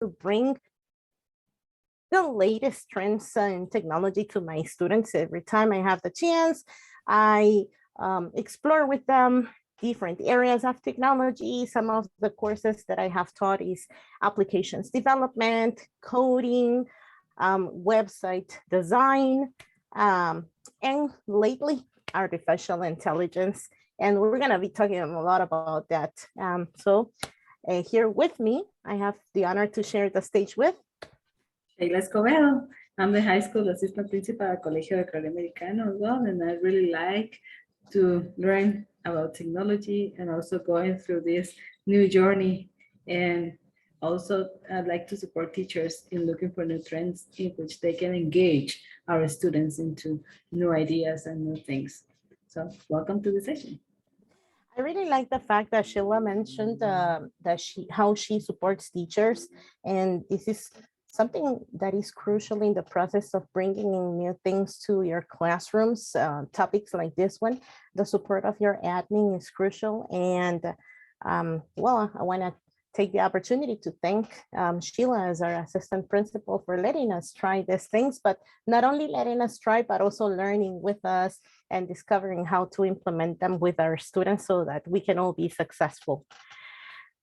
to bring the latest trends in technology to my students. Every time I have the chance, I explore with them different areas of technology. Some of the courses that I have taught is applications development, coding, website design, and lately artificial intelligence. And we're going to be talking a lot about that. So here with me, I have the honor to share the stage with Sheila Escobedo. I'm the high school assistant principal at Colegio Decroly Americano as well, and I really like to learn about technology and also going through this new journey. And also, I'd like to support teachers in looking for new trends in which they can engage our students into new ideas and new things. So welcome to the session. I really like the fact that Sheila mentioned how she supports teachers, and this is something that is crucial in the process of bringing in new things to your classrooms. Topics like this one, the support of your admin is crucial, and well, I want to take the opportunity to thank Sheila as our assistant principal for letting us try these things, but not only letting us try, but also learning with us and discovering how to implement them with our students so that we can all be successful.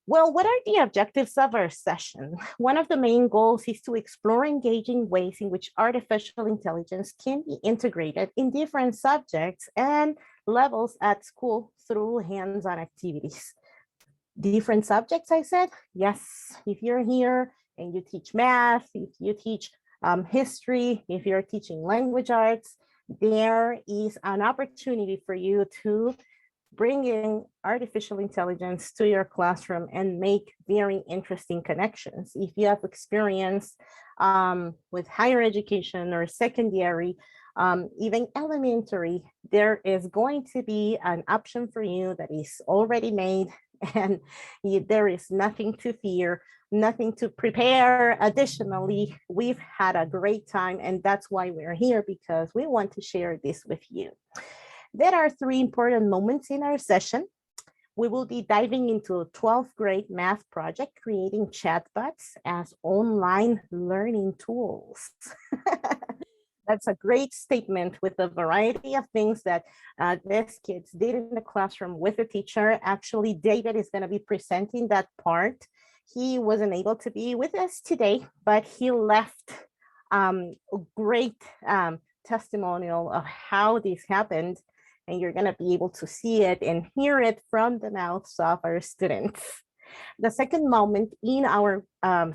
Well, what are the objectives of our session? One of the main goals is to explore engaging ways in which artificial intelligence can be integrated in different subjects and levels at school through hands-on activities. Different subjects, I said? Yes, if you're here and you teach math, if you teach history, if you're teaching language arts, there is an opportunity for you to bring in artificial intelligence to your classroom and make very interesting connections. If you have experience with higher education or secondary, even elementary, there is going to be an option for you that is already made, and there is nothing to fear, nothing to prepare. Additionally, we've had a great time, and that's why we're here, because we want to share this with you. There are 3 important moments in our session. We will be diving into a 12th grade math project, creating chatbots as online learning tools. That's a great statement with a variety of things that these kids did in the classroom with the teacher. Actually, David is going to be presenting that part. He wasn't able to be with us today, but he left a great testimonial of how this happened. And you're going to be able to see it and hear it from the mouths of our students. The second moment in our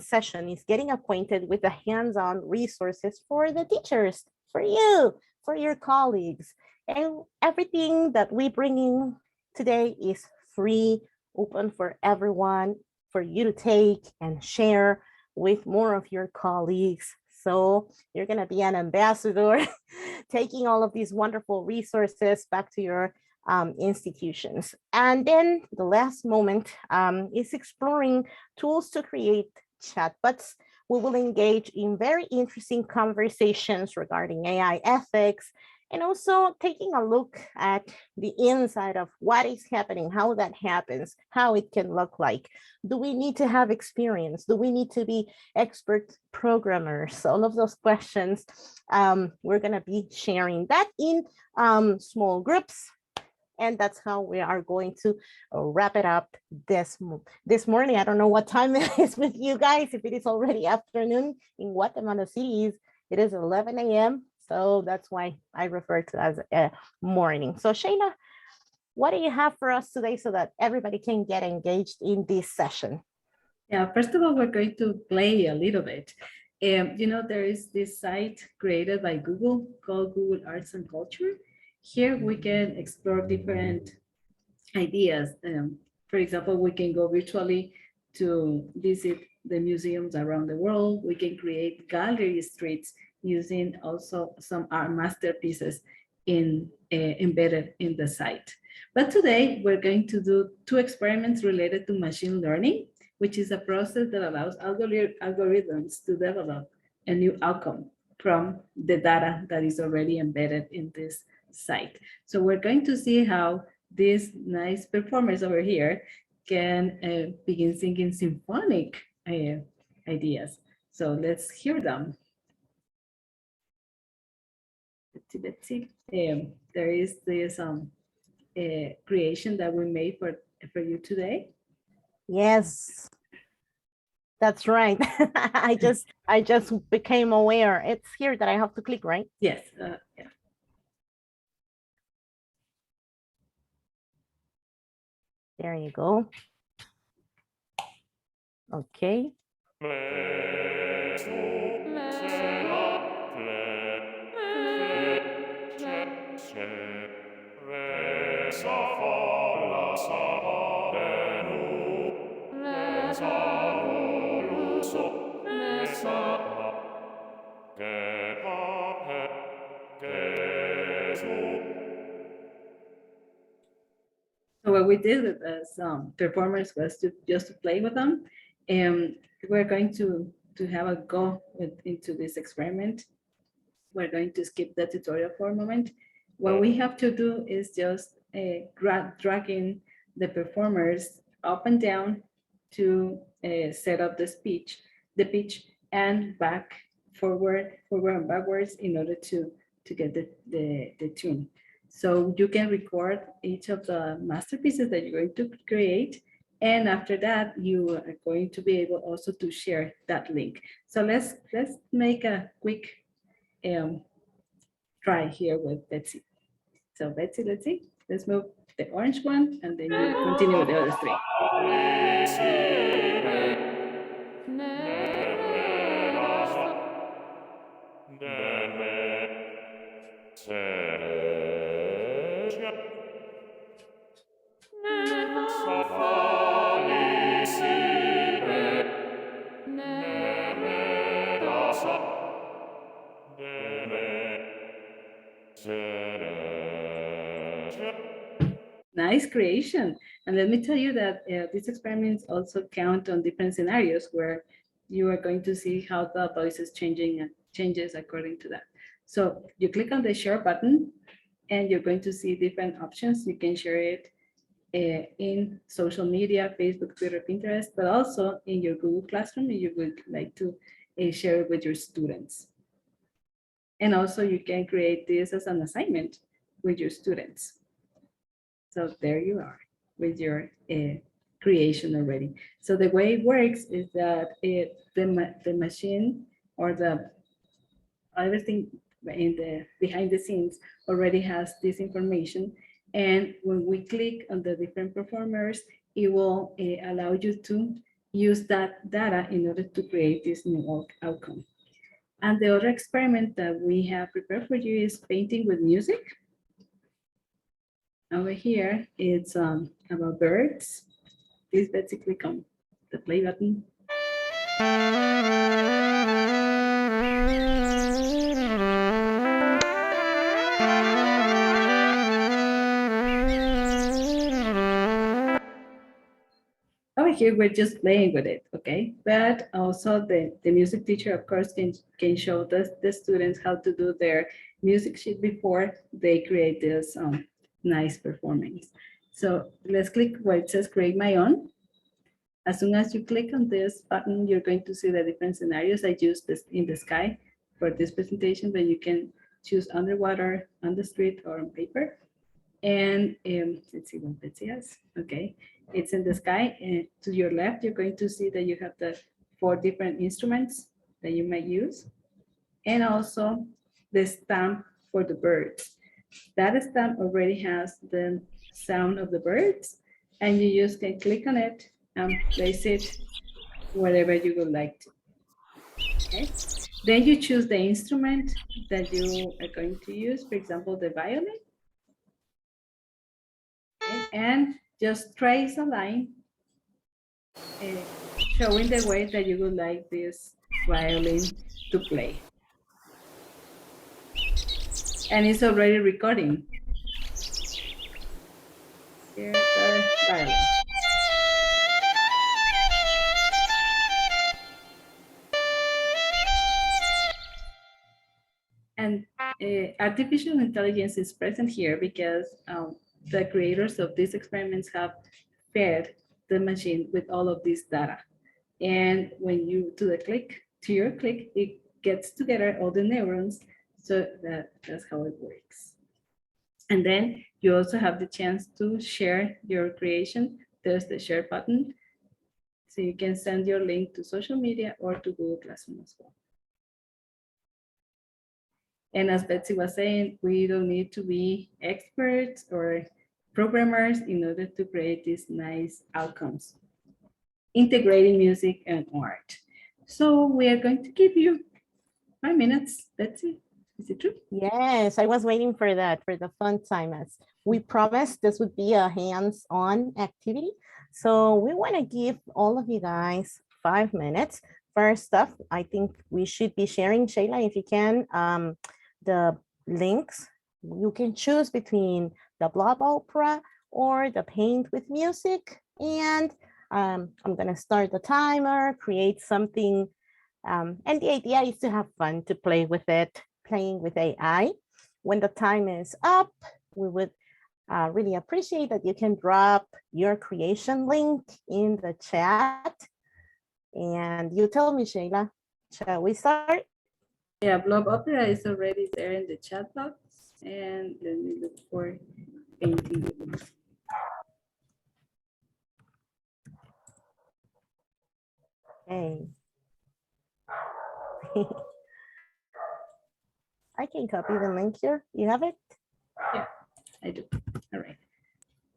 session is getting acquainted with the hands-on resources for the teachers, for you, for your colleagues. And everything that we bring in today is free, open for everyone, for you to take and share with more of your colleagues. So you're going to be an ambassador, taking all of these wonderful resources back to your institutions. And then the last moment is exploring tools to create chatbots. We will engage in very interesting conversations regarding AI ethics, and also taking a look at the inside of what is happening, how that happens, how it can look like. Do we need to have experience? Do we need to be expert programmers? All of those questions, we're going to be sharing that in small groups. And that's how we are going to wrap it up this morning. I don't know what time it is with you guys. If it is already afternoon in Guatemala City, it is 11 a.m. So that's why I refer to it as a morning. So Sheila, what do you have for us today so that everybody can get engaged in this session? Yeah, first of all, we're going to play a little bit. You know, there is this site created by Google called Google Arts and Culture. Here we can explore different ideas. For example, we can go virtually to visit the museums around the world. We can create gallery streets using also some art masterpieces embedded in the site. But today we're going to do 2 experiments related to machine learning, which is a process that allows algorithms to develop a new outcome from the data that is already embedded in this site. So we're going to see how these nice performers over here can begin singing symphonic ideas. So let's hear them. Betsy. There is this creation that we made for you today. Yes, that's right. I just became aware. It's here that I have to click, right? Yes. Yeah. There you go. Okay. So what we did as performers was to just to play with them, and we're going to have a go into this experiment. We're going to skip the tutorial for a moment. What we have to do is just dragging the performers up and down to set up the pitch, and back, forward and backwards in order to get the tune. So you can record each of the masterpieces that you're going to create. And after that, you are going to be able also to share that link. So let's make a quick try here with Betsy. So Betsy, let's see. Let's move the orange one, and then you continue with the other three. Nice creation. And let me tell you that these experiments also count on different scenarios where you are going to see how the voice is changing and changes according to that. So you click on the share button and you're going to see different options. You can share it in social media, Facebook, Twitter, Pinterest, but also in your Google Classroom if you would like to share it with your students. And also you can create this as an assignment with your students. So there you are with your creation already. So the way it works is that the machine or the everything in the behind the scenes already has this information. And when we click on the different performers, it will allow you to use that data in order to create this new outcome. And the other experiment that we have prepared for you is painting with music. Over here, it's about birds. Please, Betsy, click on the play button. Over here, we're just playing with it, okay? But also the music teacher, of course, can show the students how to do their music sheet before they create this nice performance. So let's click where it says create my own. As soon as you click on this button, you're going to see the different scenarios. I used this in the sky for this presentation, but you can choose underwater, on the street, or on paper. And let's see what Betsy has. Okay, it's in the sky, and to your left, you're going to see that you have the 4 different instruments that you might use, and also the stamp for the birds. That stamp already has the sound of the birds, and you just can click on it and place it wherever you would like to. Okay. Then you choose the instrument that you are going to use, for example, the violin. Okay. And just trace a line showing the way that you would like this violin to play. And it's already recording. Here's the violin. And artificial intelligence is present here because the creators of these experiments have fed the machine with all of this data. And when you do the click, to your click, it gets together all the neurons. So that's how it works. And then you also have the chance to share your creation. There's the share button. So you can send your link to social media or to Google Classroom as well. And as Betsy was saying, we don't need to be experts or programmers in order to create these nice outcomes, integrating music and art. So we are going to give you 5 minutes. Betsy, is it true? Yes, I was waiting for that, for the fun time. As we promised, this would be a hands-on activity. So we want to give all of you guys 5 minutes. First off, I think we should be sharing, Sheila, if you can, the links. You can choose between the Blob Opera or the Paint with Music. And I'm going to start the timer, create something. And the idea is to have fun, to play with it, playing with AI. When the time is up, we would really appreciate that you can drop your creation link in the chat. And you tell me, Sheila, shall we start? Yeah, Blob Opera is already there in the chat box. And let me look for painting. Okay. I can copy the link here. You have it? Yeah, I do. All right.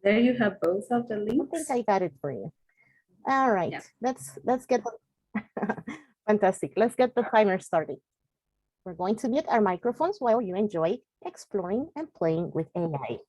There you have both of the I links. think I got it for you. All right, Yeah. let's get fantastic. Let's get the timer started. We're going to mute our microphones while you enjoy exploring and playing with AI.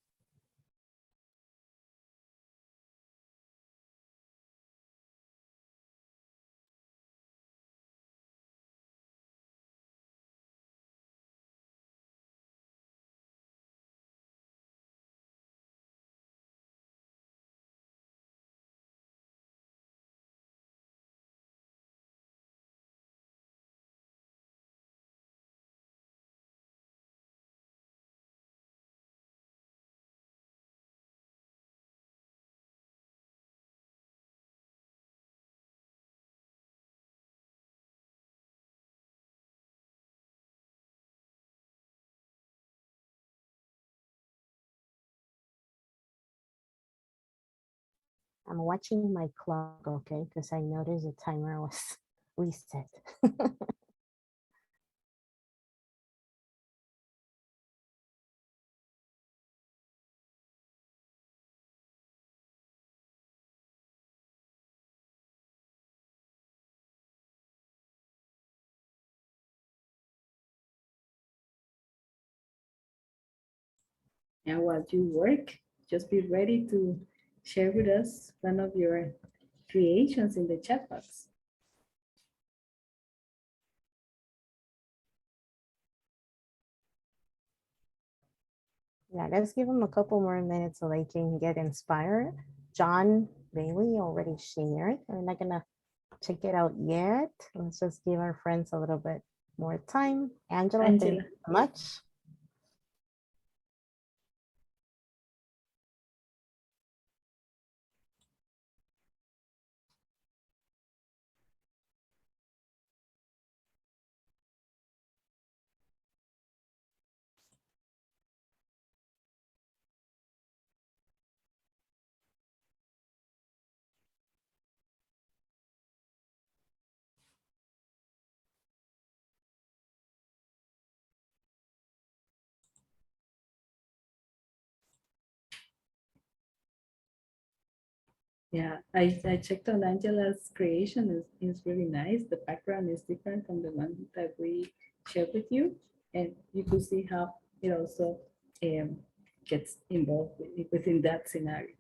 I'm watching my clock, okay, because I noticed the timer was reset. And while you work, just be ready to share with us one of your creations in the chat box. Yeah, let's give them a couple more minutes so they can get inspired. John Bailey already shared. We're not gonna check it out yet. Let's just give our friends a little bit more time. Angela, thank you so much. Yeah, I checked on Angela's creation. Is really nice. The background is different from the one that we shared with you. And you could see how it also gets involved within that scenario.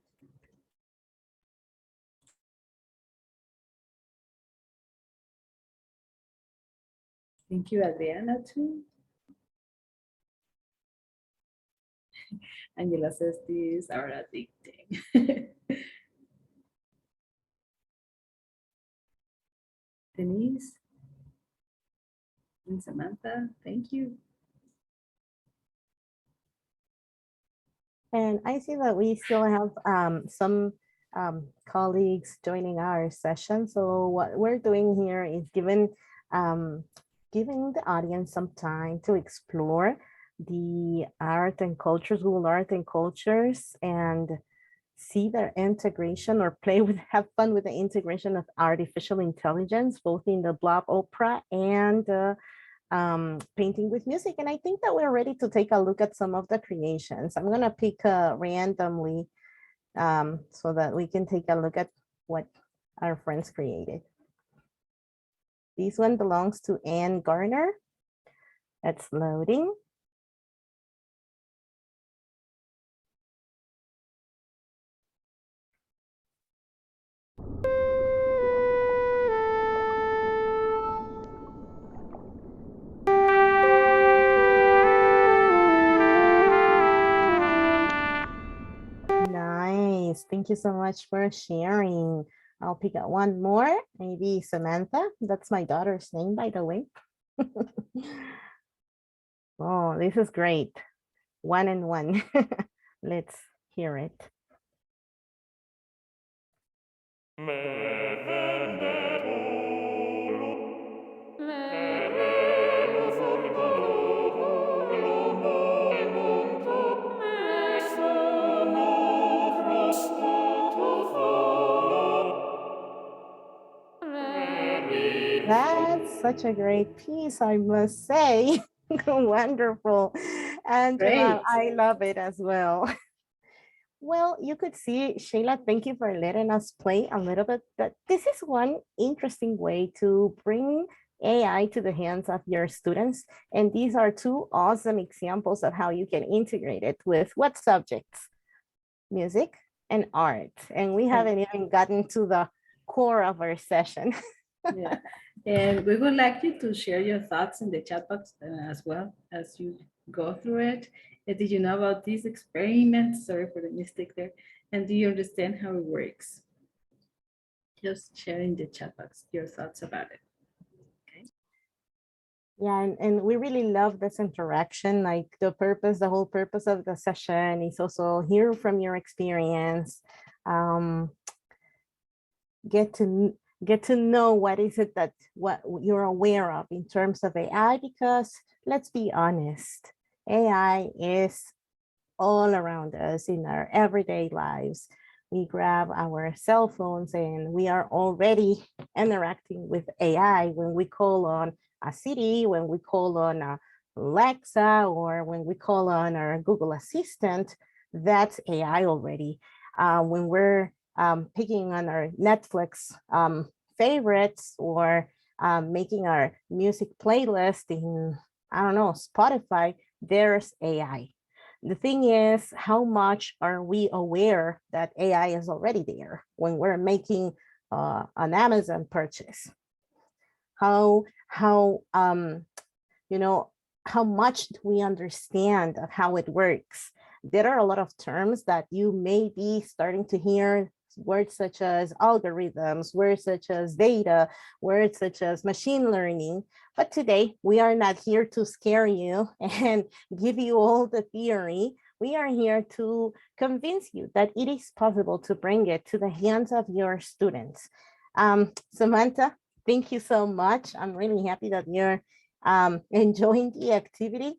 Thank you, Adriana, too. Angela says these are addicting. Denise and Samantha, thank you. And I see that we still have some colleagues joining our session. So what we're doing here is giving the audience some time to explore the art and cultures, Google Art and Cultures, and see their integration or have fun with the integration of artificial intelligence, both in the blob opera and painting with music. And I think that we're ready to take a look at some of the creations. I'm gonna pick randomly so that we can take a look at what our friends created. This one belongs to Anne Garner. It's loading. Nice. Thank you so much for sharing. I'll pick out one more, maybe Samantha. That's my daughter's name, by the way. Oh, this is great. 1 and 1. Let's hear it. That's such a great piece, I must say. Wonderful. And Great. I love it as well. Well, you could see, Sheila, thank you for letting us play a little bit. But this is one interesting way to bring AI to the hands of your students. And these are two awesome examples of how you can integrate it with what subjects? Music and art. And we haven't even gotten to the core of our session. Yeah. And we would like you to share your thoughts in the chat box as well as you go through it. Did you know about these experiments? Sorry for the mistake there. And do you understand how it works? Just share in the chat box your thoughts about it. Okay. Yeah, and we really love this interaction. Like the whole purpose of the session is also hear from your experience. Get to know what is it that what you're aware of in terms of AI, because let's be honest, AI is all around us in our everyday lives. We grab our cell phones and we are already interacting with AI when we call on a Siri, when we call on Alexa, or when we call on our Google Assistant. That's AI already. When we're picking on our Netflix favorites, or making our music playlist in, I don't know, Spotify, there's AI. The thing is, how much are we aware that AI is already there when we're making an Amazon purchase? How you know, how much do we understand of how it works? There are a lot of terms that you may be starting to hear, words such as algorithms, words such as data, words such as machine learning. But today we are not here to scare you and give you all the theory. We are here to convince you that it is possible to bring it to the hands of your students. Samantha, thank you so much. I'm really happy that you're enjoying the activity.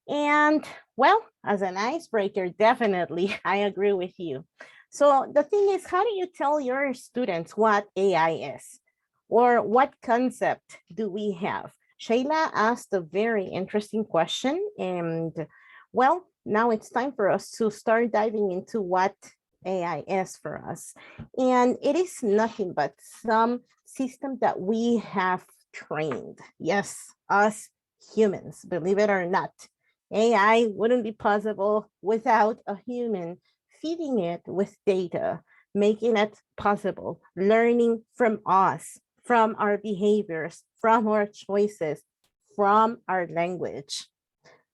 And well, as an icebreaker, definitely, I agree with you. So the thing is, how do you tell your students what AI is? Or what concept do we have? Sheila asked a very interesting question. And well, now it's time for us to start diving into what AI is for us. And it is nothing but some system that we have trained. Yes, us humans, believe it or not. AI wouldn't be possible without a human feeding it with data, making it possible, learning from us, from our behaviors, from our choices, from our language.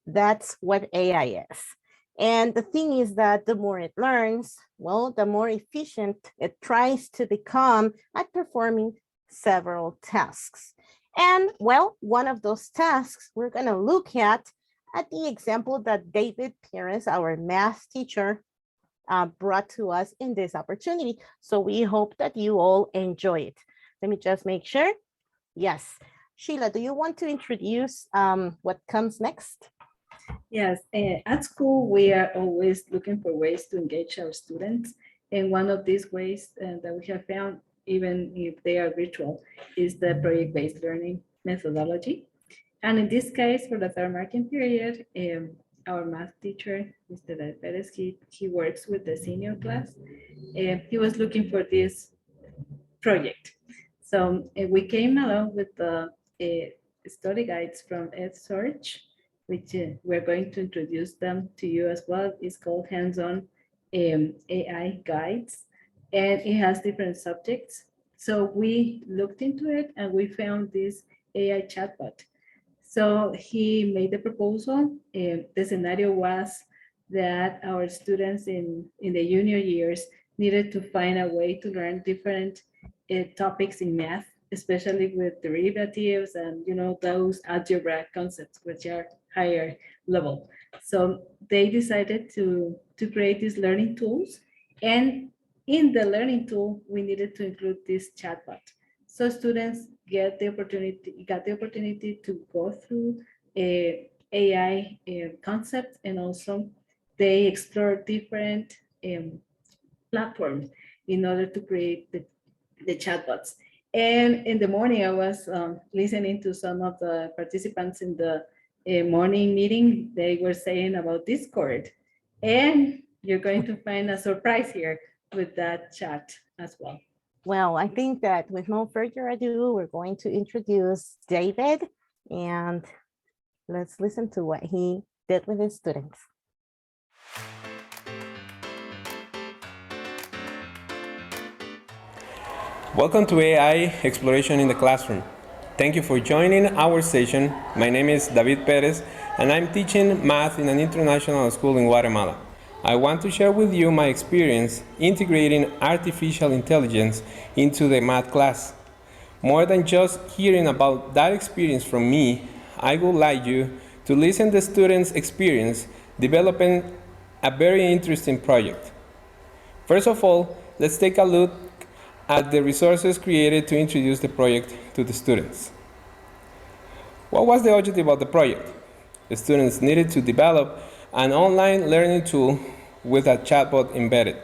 That's what AI is. And the thing is that the more it learns, well, the more efficient it tries to become at performing several tasks. And well, one of those tasks we're going to look at the example that David Pérez, our math teacher, brought to us in this opportunity. So we hope that you all enjoy it. Let me just make sure. Yes. Sheila, do you want to introduce what comes next? Yes, at school, we are always looking for ways to engage our students. And one of these ways that we have found, even if they are virtual, is the project-based learning methodology. And in this case, for the third marking period, our math teacher, Mr. Pérez, he works with the senior class. He was looking for this project. So we came along with the study guides from EdSearch, which we're going to introduce them to you as well. It's called Hands-on AI Guides, and it has different subjects. So we looked into it and we found this AI chatbot. So he made the proposal. The scenario was that our students in the junior years needed to find a way to learn different topics in math, especially with derivatives and those algebra concepts, which are higher level. So they decided to create these learning tools, and in the learning tool, we needed to include this chatbot. So students got the opportunity to go through a AI concept, and also they explore different platforms in order to create the chatbots. And in the morning, I was listening to some of the participants in the morning meeting. They were saying about Discord, and you're going to find a surprise here with that chat as well. Well, I think that with no further ado, we're going to introduce David, and let's listen to what he did with his students. Welcome to AI Exploration in the Classroom. Thank you for joining our session. My name is David Pérez, and I'm teaching math in an international school in Guatemala. I want to share with you my experience integrating artificial intelligence into the math class. More than just hearing about that experience from me, I would like you to listen to the students' experience developing a very interesting project. First of all, let's take a look at the resources created to introduce the project to the students. What was the objective of the project? The students needed to develop an online learning tool with a chatbot embedded.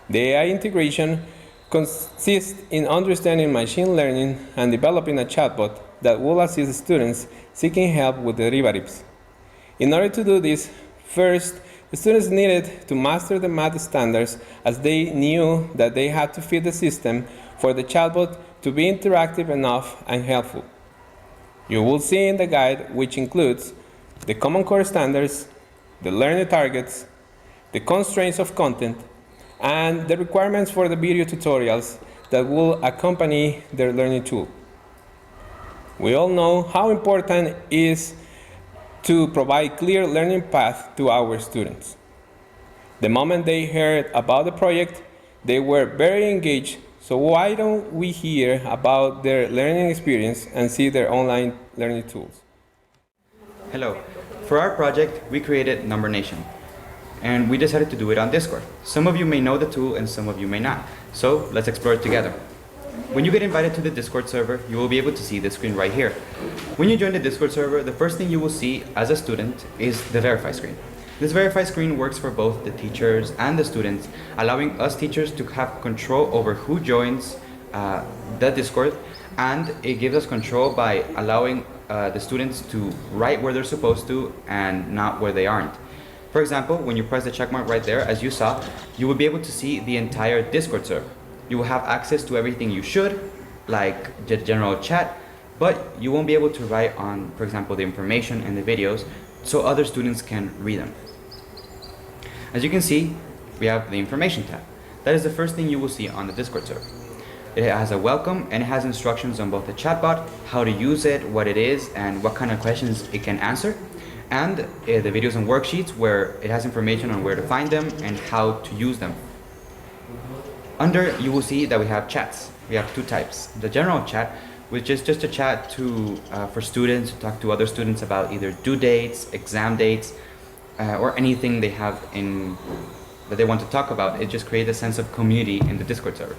The AI integration consists in understanding machine learning and developing a chatbot that will assist students seeking help with derivatives. In order to do this, first, the students needed to master the math standards, as they knew that they had to fit the system for the chatbot to be interactive enough and helpful. You will see in the guide, which includes the Common Core standards, the learning targets, the constraints of content, and the requirements for the video tutorials that will accompany their learning tool. We all know how important it is to provide clear learning path to our students. The moment they heard about the project, they were very engaged. So why don't we hear about their learning experience and see their online learning tools? Hello. For our project, we created Number Nation, and we decided to do it on Discord. Some of you may know the tool and some of you may not. So let's explore it together. When you get invited to the Discord server, you will be able to see this screen right here. When you join the Discord server, the first thing you will see as a student is the verify screen. This verify screen works for both the teachers and the students, allowing us teachers to have control over who joins the Discord, and it gives us control by allowing the students to write where they're supposed to and not where they aren't. For example, when you press the check mark right there, as you saw, you will be able to see the entire Discord server. You will have access to everything you should, like the general chat, but you won't be able to write on, for example, the information and the videos, so other students can read them. As you can see, we have the information tab. That is the first thing you will see on the Discord server. It has a welcome, and it has instructions on both the chatbot, how to use it, what it is, and what kind of questions it can answer, and the videos and worksheets where it has information on where to find them and how to use them. Under, you will see that we have chats. We have two types. The general chat, which is just a chat for students to talk to other students about either due dates, exam dates, or anything they have in that they want to talk about. It just creates a sense of community in the Discord server.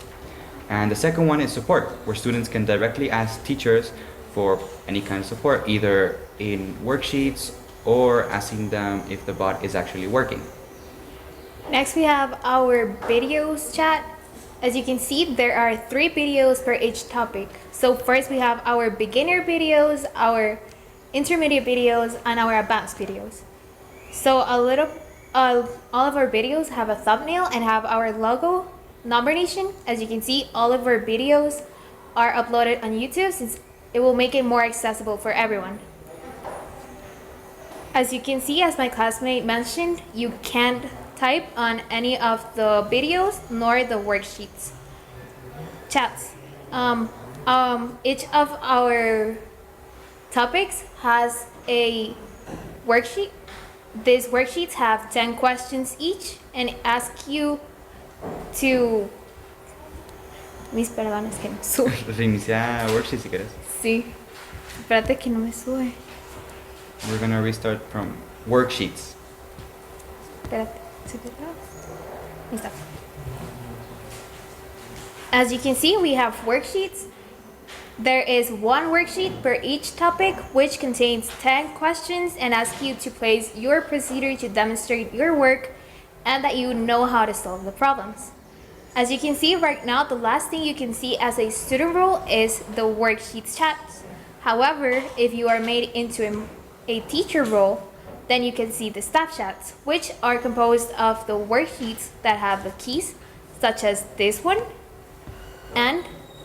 And the second one is support, where students can directly ask teachers for any kind of support, either in worksheets or asking them if the bot is actually working. Next, we have our videos chat. As you can see, there are 3 videos per each topic. So first we have our beginner videos, our intermediate videos, and our advanced videos. So all of our videos have a thumbnail and have our logo, Number Nation. As you can see, all of our videos are uploaded on YouTube since it will make it more accessible for everyone. As you can see, as my classmate mentioned, you can't type on any of the videos nor the worksheets. Chats. Each of our topics has a worksheet. These worksheets have 10 questions each and ask you to... Mis perdones que no sube. Reinicia worksheet si quieres. Sí. Espérate que no me sube. We're gonna restart from worksheets. Espérate. Ahí está. As you can see, we have worksheets. There is 1 worksheet per each topic, which contains 10 questions and asks you to place your procedure to demonstrate your work and that you know how to solve the problems. As you can see right now, the last thing you can see as a student role is the worksheets chats. However, if you are made into a teacher role, then you can see the staff chats, which are composed of the worksheets that have the keys, such as this one, and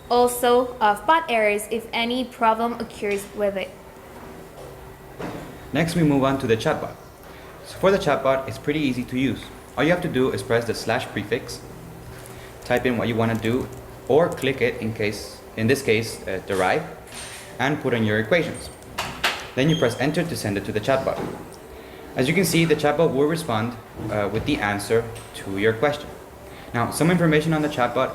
also of bot errors if any problem occurs with it. Next, we move on to the chatbot. So for the chatbot, it's pretty easy to use. All you have to do is press the / prefix, type in what you want to do, or click it in this case, derive, and put in your equations. Then you press enter to send it to the chatbot. As you can see, the chatbot will respond with the answer to your question. Now, some information on the chatbot.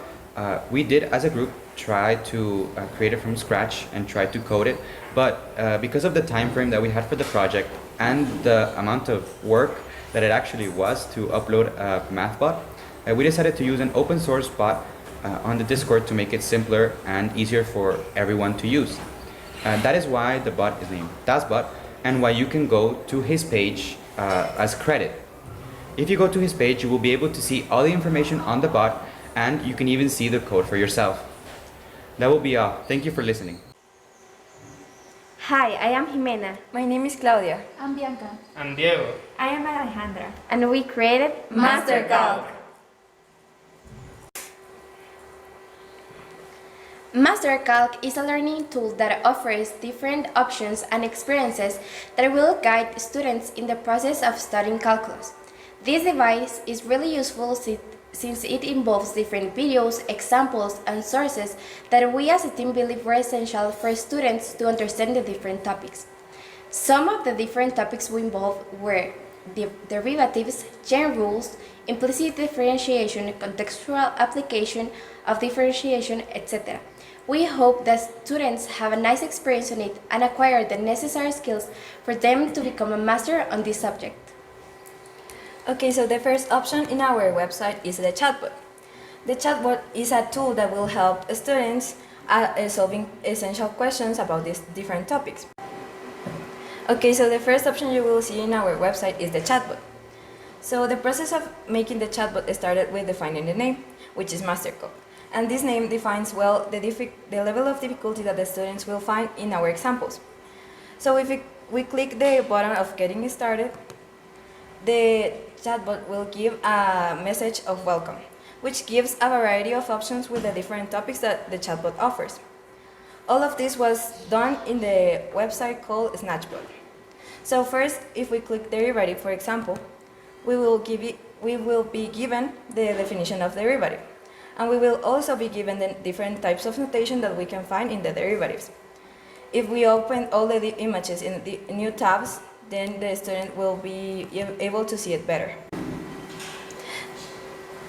We did, as a group, try to create it from scratch and try to code it, but because of the time frame that we had for the project and the amount of work that it actually was to upload a math bot, we decided to use an open source bot on the Discord to make it simpler and easier for everyone to use. That is why the bot is named DasBot, and why you can go to his page as credit. If you go to his page, you will be able to see all the information on the bot, and you can even see the code for yourself. That will be all. Thank you for listening. Hi, I am Jimena. My name is Claudia. I'm Bianca. I'm Diego. I am Alejandra. And we created MasterCalc. MasterCalc is a learning tool that offers different options and experiences that will guide students in the process of studying calculus. This device is really useful since it involves different videos, examples, and sources that we as a team believe were essential for students to understand the different topics. Some of the different topics we involved were derivatives, chain rules, implicit differentiation, contextual application of differentiation, etc. We hope that students have a nice experience on it and acquire the necessary skills for them to become a master on this subject. Okay, so the first option in our website is the chatbot. The chatbot is a tool that will help students solving essential questions about these different topics. Okay, so the first option you will see in our website is the chatbot. So the process of making the chatbot started with defining the name, which is MasterCalc. And this name defines well the level of difficulty that the students will find in our examples. So if we click the button of getting started, the chatbot will give a message of welcome, which gives a variety of options with the different topics that the chatbot offers. All of this was done in the website called SnatchBot. So first, if we click derivative, for example, we will be given the definition of derivative. And we will also be given the different types of notation that we can find in the derivatives. If we open all the images in the new tabs, then the student will be able to see it better.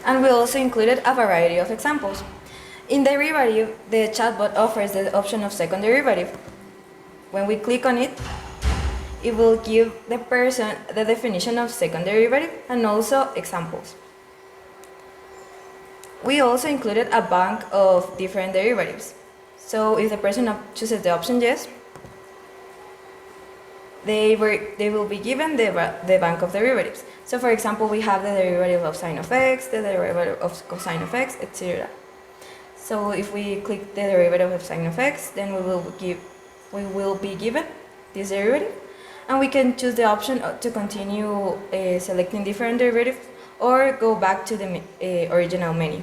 And we also included a variety of examples. In derivative, the chatbot offers the option of second derivative. When we click on it, it will give the person the definition of second derivative and also examples. We also included a bank of different derivatives. So if the person chooses the option yes, they will be given the bank of derivatives. So for example, we have the derivative of sine of x, the derivative of cosine of x, etc. So if we click the derivative of sine of x, then we will be given this derivative, and we can choose the option to continue selecting different derivatives or go back to the original menu.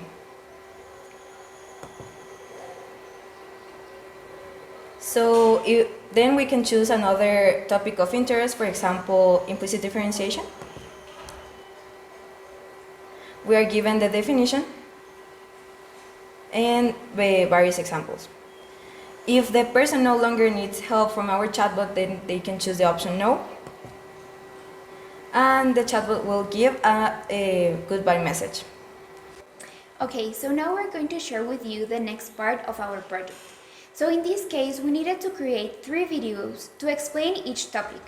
So then we can choose another topic of interest, for example, implicit differentiation. We are given the definition and various examples. If the person no longer needs help from our chatbot, then they can choose the option no. And the chatbot will give a goodbye message. Okay, so now we're going to share with you the next part of our project. So in this case, we needed to create 3 videos to explain each topic.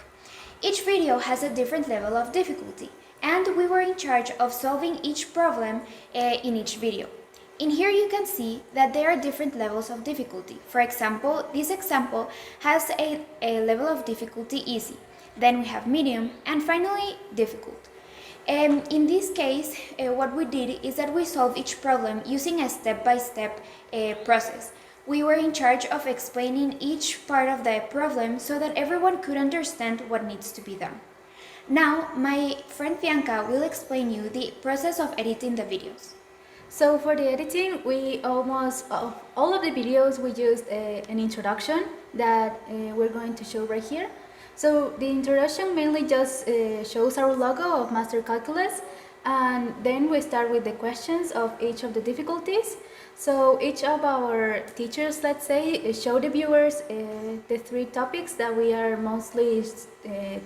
Each video has a different level of difficulty, and we were in charge of solving each problem in each video. In here you can see that there are different levels of difficulty. For example, this example has a level of difficulty easy, then we have medium, and finally difficult. In this case, what we did is that we solved each problem using a step-by-step process. We were in charge of explaining each part of the problem so that everyone could understand what needs to be done. Now, my friend Bianca will explain you the process of editing the videos. So for the editing, we almost all of the videos we used an introduction that we're going to show right here. So the introduction mainly just shows our logo of Master Calculus, and then we start with the questions of each of the difficulties. So each of our teachers, let's say, show the viewers the 3 topics that we are mostly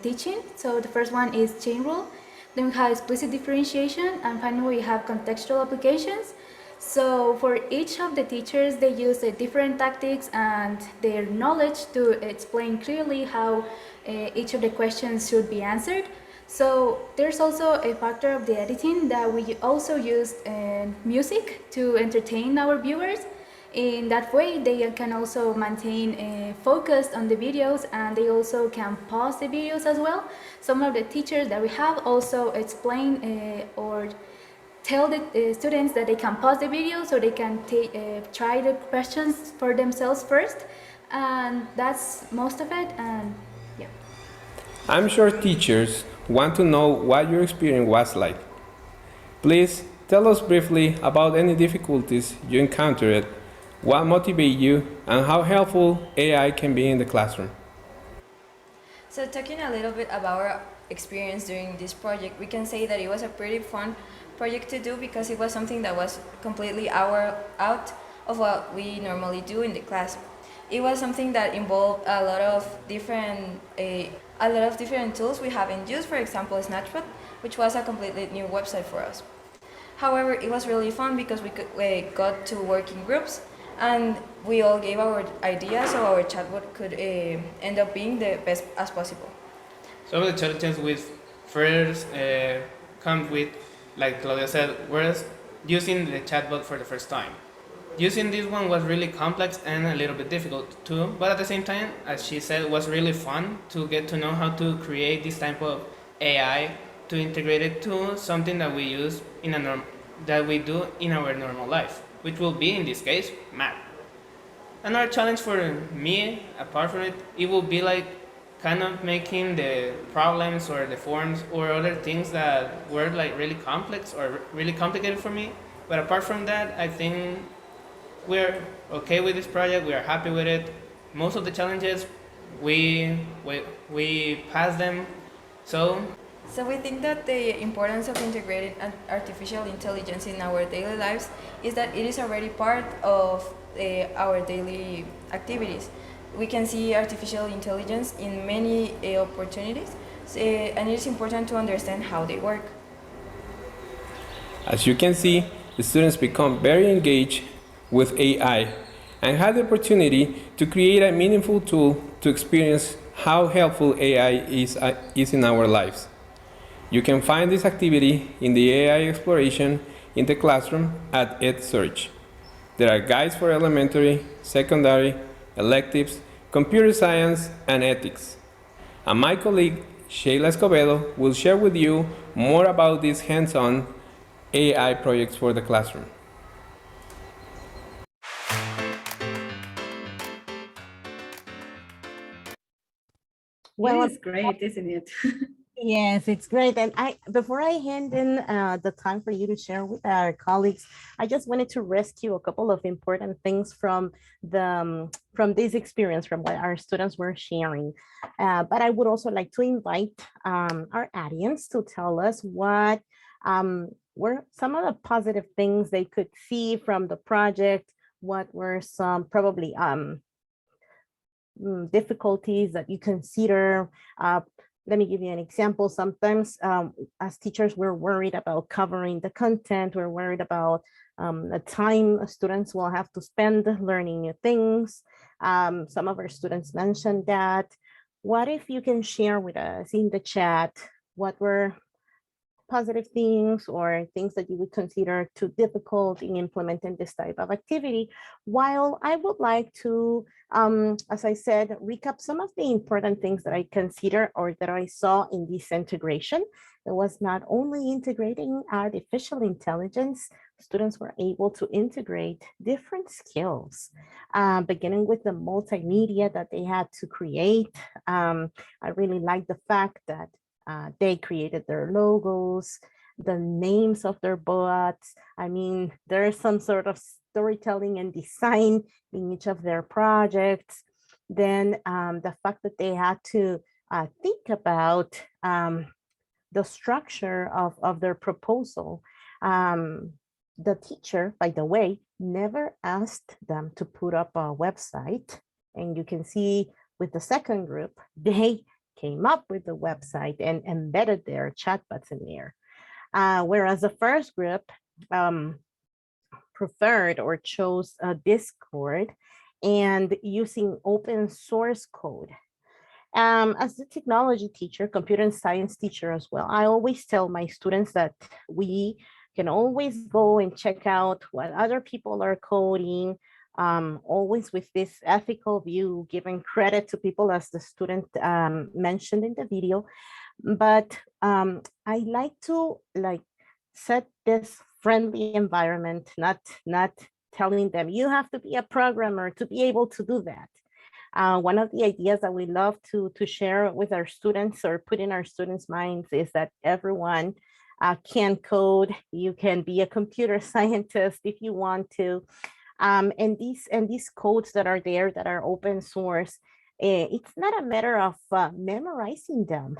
teaching. So the first one is chain rule, then we have explicit differentiation, and finally we have contextual applications. So for each of the teachers, they use different tactics and their knowledge to explain clearly how each of the questions should be answered. So there's also a factor of the editing that we also use music to entertain our viewers. In that way, they can also maintain focused on the videos, and they also can pause the videos as well. Some of the teachers that we have also explain or tell the students that they can pause the video so they can try the questions for themselves first, and that's most of it. And yeah, I'm sure teachers want to know what your experience was like. Please tell us briefly about any difficulties you encountered, what motivated you, and how helpful AI can be in the classroom. So talking a little bit about our experience during this project, we can say that it was a pretty fun project to do because it was something that was completely out of what we normally do in the class. It was something that involved a lot of different tools we haven't used, for example, SnatchBot, which was a completely new website for us. However, it was really fun because we got to work in groups, and we all gave our ideas so our chatbot could end up being the best as possible. Some of the challenges we first come with, like Claudia said, was using the chatbot for the first time. Using this one was really complex and a little bit difficult too, but at the same time, as she said, it was really fun to get to know how to create this type of AI to integrate it to something that we use that we do in our normal life, which will be in this case math. Another challenge for me, apart from it, it will be like kind of making the problems or the forms or other things that were like really complex or really complicated for me. But apart from that, I think we're okay with this project. We are happy with it. Most of the challenges we passed them. So we think that the importance of integrating artificial intelligence in our daily lives is that it is already part of our daily activities. We can see artificial intelligence in many opportunities, and it is important to understand how they work. As you can see, the students become very engaged with AI and had the opportunity to create a meaningful tool to experience how helpful AI is in our lives. You can find this activity in the AI exploration in the classroom at EdSearch. There are guides for elementary, secondary, electives, computer science, and ethics. And my colleague, Sheila Escobedo, will share with you more about these hands-on AI projects for the classroom. Well, It is great, isn't it? yes, it's great. And before I hand in the time for you to share with our colleagues, I just wanted to rescue a couple of important things from from this experience, from what our students were sharing. But I would also like to invite our audience to tell us what were some of the positive things they could see from the project. What were some probably difficulties that you consider? Let me give you an example. Sometimes as teachers, we're worried about covering the content. We're worried about the time students will have to spend learning new things. Some of our students mentioned that. What if you can share with us in the chat what were positive things or things that you would consider too difficult in implementing this type of activity? While I would like to, as I said, recap some of the important things that I consider or that I saw in this integration. It was not only integrating artificial intelligence, students were able to integrate different skills, beginning with the multimedia that they had to create. I really like the fact that they created their logos, the names of their bots. I mean, there's some sort of storytelling and design in each of their projects. Then the fact that they had to think about the structure of their proposal. The teacher, by the way, never asked them to put up a website. And you can see with the second group, they came up with the website and embedded their chatbots in there. Whereas the first group preferred or chose Discord and using open source code. As a technology teacher, computer and science teacher as well, I always tell my students that we can always go and check out what other people are coding, always with this ethical view, giving credit to people as the student mentioned in the video. But I like to set this friendly environment, not telling them you have to be a programmer to be able to do that. One of the ideas that we love to share with our students or put in our students' minds is that everyone can code. You can be a computer scientist if you want to. And these codes that are there that are open source, it's not a matter of memorizing them.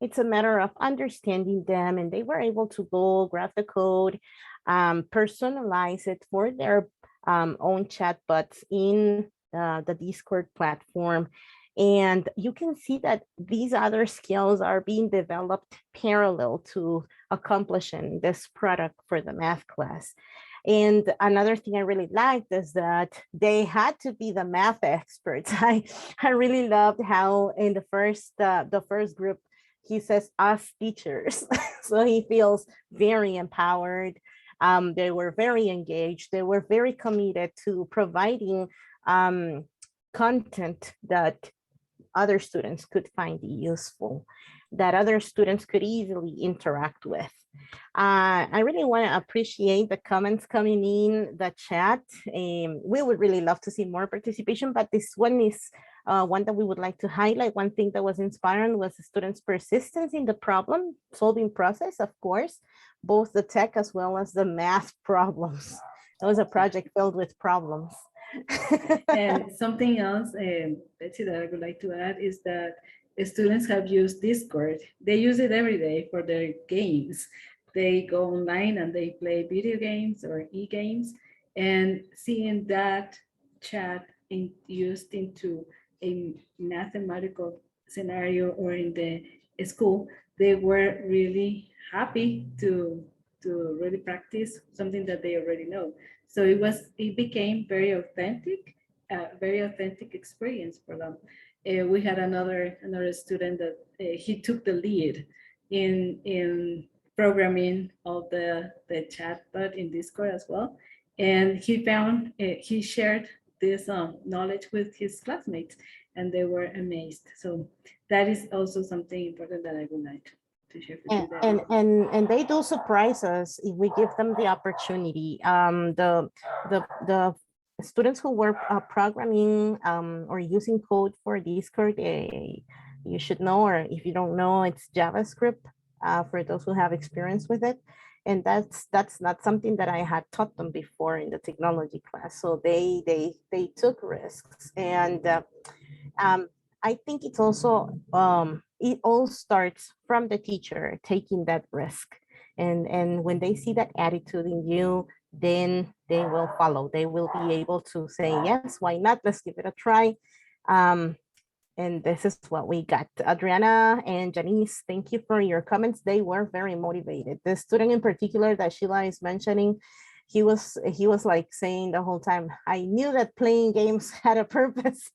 It's a matter of understanding them, and they were able to go grab the code, personalize it for their own chatbots in the Discord platform. And you can see that these other skills are being developed parallel to accomplishing this product for the math class. And another thing I really liked is that they had to be the math experts. I really loved how in the first group, he says us teachers. So he feels very empowered. They were very engaged. They were very committed to providing content that other students could find useful, that other students could easily interact with. I really want to appreciate the comments coming in the chat. We would really love to see more participation, but this one is one that we would like to highlight. One thing that was inspiring was the students' persistence in the problem solving process, of course, both the tech as well as the math problems. It was a project filled with problems. And something else, Betsy, that I would like to add is that students have used Discord. They use it every day for their games. They go online and they play video games or e-games, and seeing that chat used into a mathematical scenario or in the school, they were really happy to really practice something that they already know. So it became very authentic experience for them. We had another student that he took the lead in programming of the chatbot in Discord as well. And he found, he shared this knowledge with his classmates, and they were amazed. So that is also something important that I would like to share with you. And they do surprise us if we give them the opportunity. The students who were programming or using code for Discord, you should know, or if you don't know, it's JavaScript for those who have experience with it. And that's not something that I had taught them before in the technology class. So they took risks, and I think it's also it all starts from the teacher taking that risk, and when they see that attitude in you, then they will follow. They will be able to say, yes, why not? Let's give it a try. And this is what we got. Adriana and Janice, thank you for your comments. They were very motivated. The student in particular that Sheila is mentioning, he was like saying the whole time, I knew that playing games had a purpose.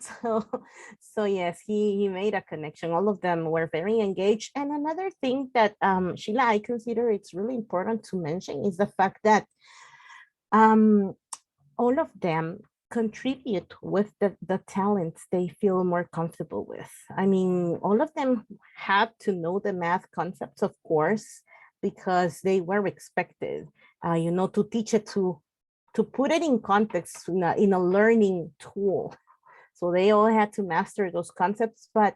So yes, he made a connection. All of them were very engaged. And another thing that Sheila, I consider it's really important to mention is the fact that all of them contribute with the talents they feel more comfortable with. I mean, all of them had to know the math concepts, of course, because they were expected, to teach it, to put it in context in a learning tool. So they all had to master those concepts. But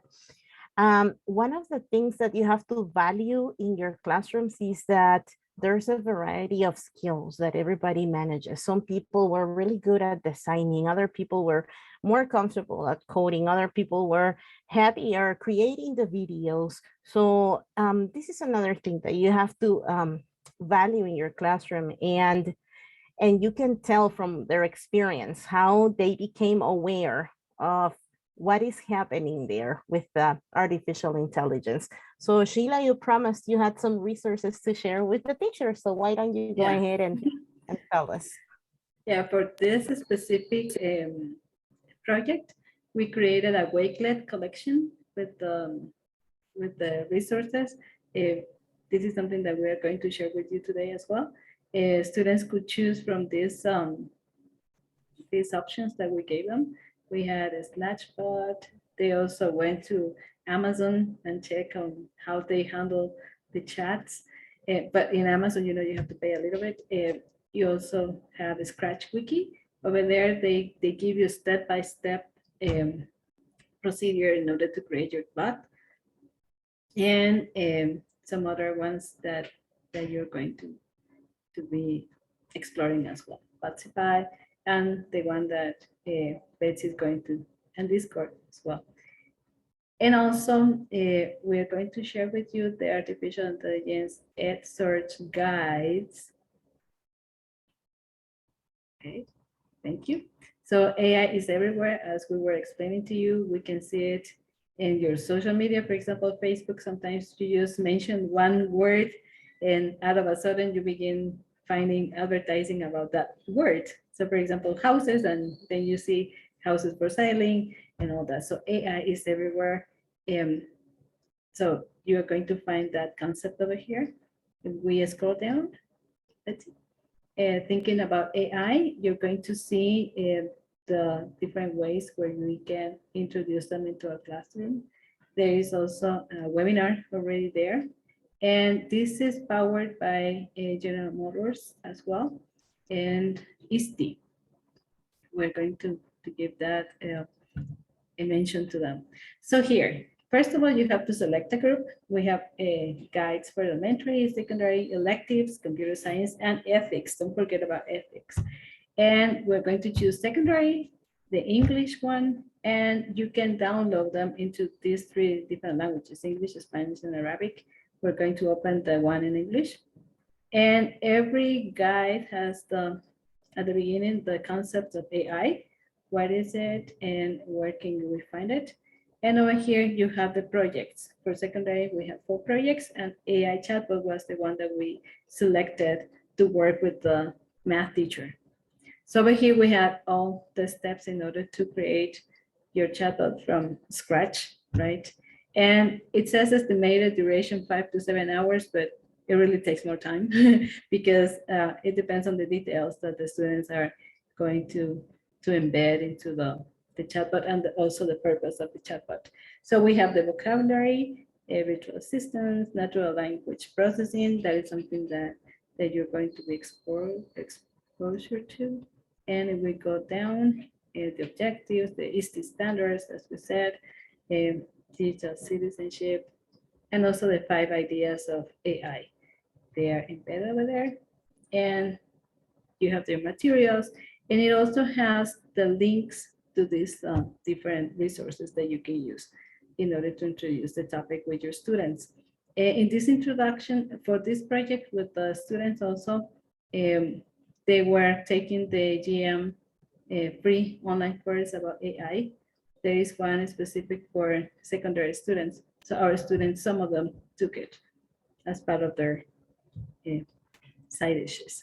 one of the things that you have to value in your classrooms is that there's a variety of skills that everybody manages. Some people were really good at designing. Other people were more comfortable at coding. Other people were happier creating the videos. So this is another thing that you have to value in your classroom. And you can tell from their experience how they became aware of what is happening there with the artificial intelligence. So Sheila, you promised you had some resources to share with the teachers. So why don't you go ahead and tell us? Yeah, for this specific project, we created a Wakelet collection with the resources. This is something that we are going to share with you today as well. Students could choose from these options that we gave them. We had a SnatchBot. They also went to Amazon and check on how they handle the chats. But in Amazon, you have to pay a little bit. You also have a Scratch Wiki. Over there, they give you step-by-step procedure in order to create your bot. And some other ones that you're going to be exploring as well. Betzabe, and the one that Betsy is going to, and Discord as well. And also, we're going to share with you the artificial intelligence Ed search guides. Okay, thank you. So AI is everywhere, as we were explaining to you. We can see it in your social media, for example, Facebook. Sometimes you just mention one word, and out of a sudden you begin finding advertising about that word. So for example, houses, and then you see houses for selling and all that. So AI is everywhere. So you are going to find that concept over here. If we scroll down, let's see. Thinking about AI, you're going to see the different ways where we can introduce them into a classroom. There is also a webinar already there. And this is powered by General Motors as well, and ISTE. We're going to give that a mention to them. So here, first of all, you have to select a group. We have guides for elementary, secondary, electives, computer science, and ethics. Don't forget about ethics. And we're going to choose secondary, the English one, and you can download them into these 3 different languages, English, Spanish, and Arabic. We're going to open the one in English. And every guide has at the beginning, the concept of AI. What is it and where can we find it? And over here, you have the projects. For secondary, we have 4 projects, and AI chatbot was the one that we selected to work with the math teacher. So over here, we have all the steps in order to create your chatbot from scratch, right? And it says estimated duration 5 to 7 hours, but it really takes more time because it depends on the details that the students are going to embed into the chatbot and also the purpose of the chatbot. So we have the vocabulary, virtual assistants, natural language processing. That is something that you're going to be exposure to. And if we go down, the objectives, the ISTE standards, as we said, digital citizenship, and also the 5 ideas of AI. They are embedded over there. And you have their materials. And it also has the links to these different resources that you can use in order to introduce the topic with your students. In this introduction for this project with the students also, they were taking the GM free online course about AI. There is one specific for secondary students. So our students, some of them took it as part of their side issues.